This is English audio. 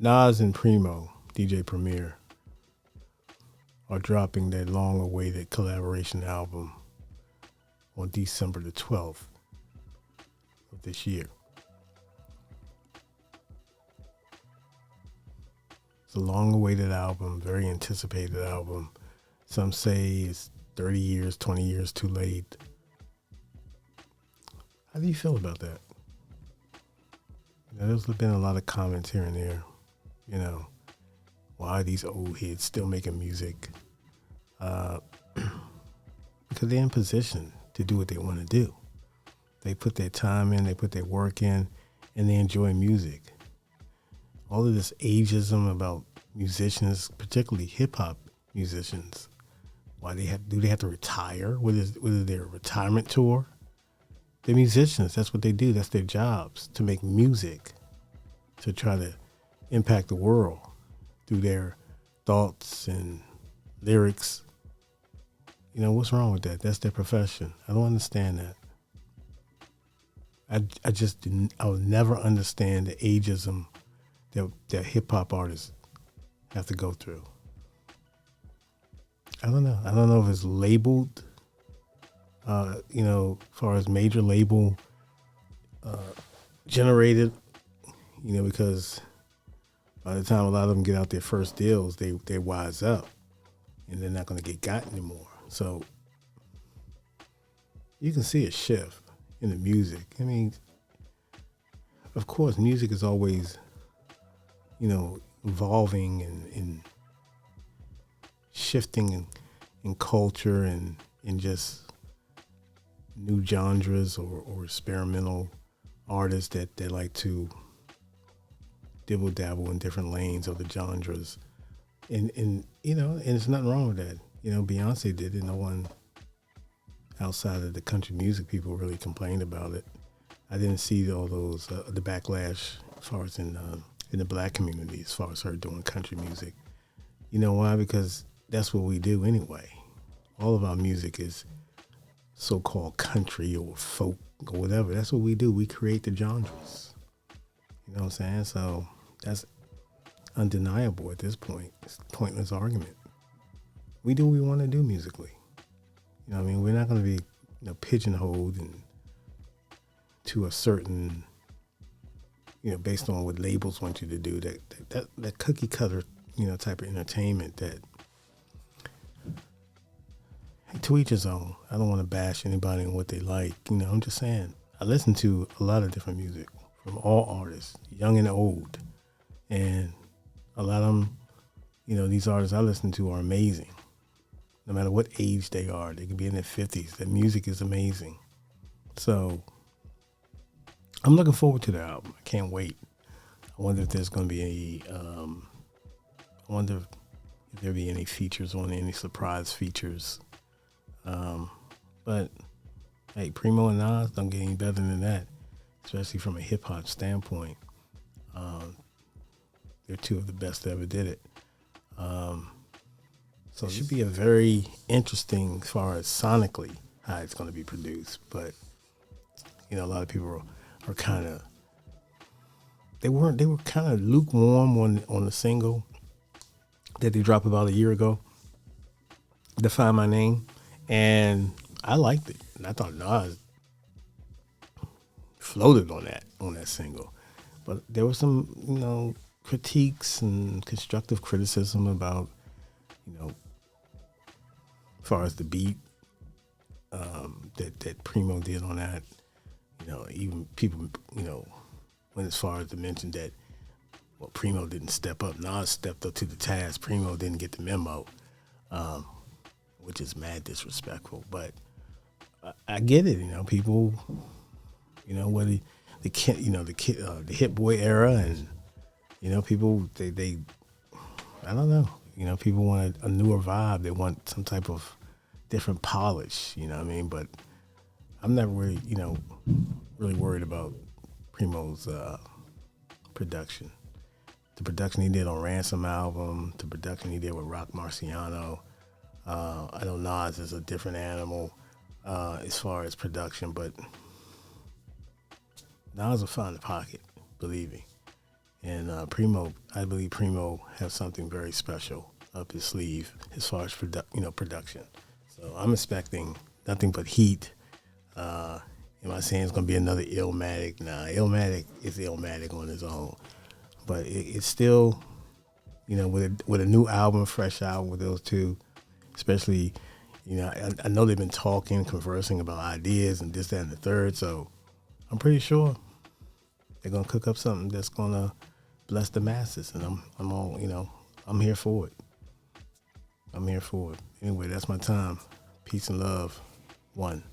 Nas and Primo, DJ Premier, are dropping their long-awaited collaboration album on December the 12th of this year. It's a long-awaited album, very anticipated album. Some say it's 30 years, 20 years too late. How do you feel about that? There's been a lot of comments here and there. Why are these old heads still making music? Because they're in position to do what they want to do. They put their time in, they put their work in, and they enjoy music. All of this ageism about musicians, particularly hip hop musicians, why do they have to retire? What is their retirement tour? They're musicians. That's what they do. That's their jobs, to make music, to try to impact the world through their thoughts and lyrics. What's wrong with that? That's their profession. I don't understand that. I will never understand the ageism that hip hop artists have to go through. I don't know. I don't know if it's labeled, as far as major label generated, because by the time a lot of them get out their first deals, they wise up and they're not going to get got anymore. So you can see a shift in the music. I mean, of course, music is always, evolving and shifting in culture and just new genres or experimental artists that like to dibble dabble in different lanes of the genres. And there's nothing wrong with that. Beyonce did it. No one outside of the country music people really complained about it. I didn't see all those the backlash as far as in the black community as far as her doing country music. You know why? Because that's what we do anyway. All of our music is so-called country or folk or whatever. That's what we do. We create the genres. You know what I'm saying? So that's undeniable at this point. It's a pointless argument. We do what we want to do musically. We're not going to be pigeonholed to a certain, based on what labels want you to do. That cookie cutter, type of entertainment that, to each his own. I don't want to bash anybody on what they like. I'm just saying, I listen to a lot of different music from all artists, young and old. And a lot of them, these artists I listen to are amazing. No matter what age they are, they can be in their 50s. Their music is amazing. So I'm looking forward to the album. I can't wait. I wonder if there's going to be I wonder if there'll be any features on it, any surprise features. But hey, Primo and Nas don't get any better than that, especially from a hip hop standpoint. They're two of the best that ever did it. So it should be a very interesting as far as sonically how it's going to be produced. But a lot of people are kind of they were kind of lukewarm on the single that they dropped about a year ago, Define My Name, and I liked it. And I thought Nas floated on that single. But there was some, critiques and constructive criticism about, as far as the beat that Primo did on that. Even people, went as far as to mention that, well, Primo didn't step up. Nas stepped up to the task. Primo didn't get the memo, which is mad disrespectful. But I get it. People, what the Hit Boy era, and people they I don't know. People want a newer vibe. They want some type of different polish. But I'm never really, really worried about Primo's production. The production he did on Ransom album, the production he did with Rock Marciano. I know Nas is a different animal as far as production, but Nas will find the pocket, believe me. And I believe Primo has something very special up his sleeve as far as production. So I'm expecting nothing but heat. Am I saying it's going to be another Illmatic? Nah, Illmatic is Illmatic on his own, but it's still, with a new album, fresh album with those two, especially, I know they've been talking, conversing about ideas and this, that, and the third. So I'm pretty sure they're gonna cook up something that's gonna bless the masses, and I'm all, I'm here for it. I'm here for it. Anyway, that's my time. Peace and love. One.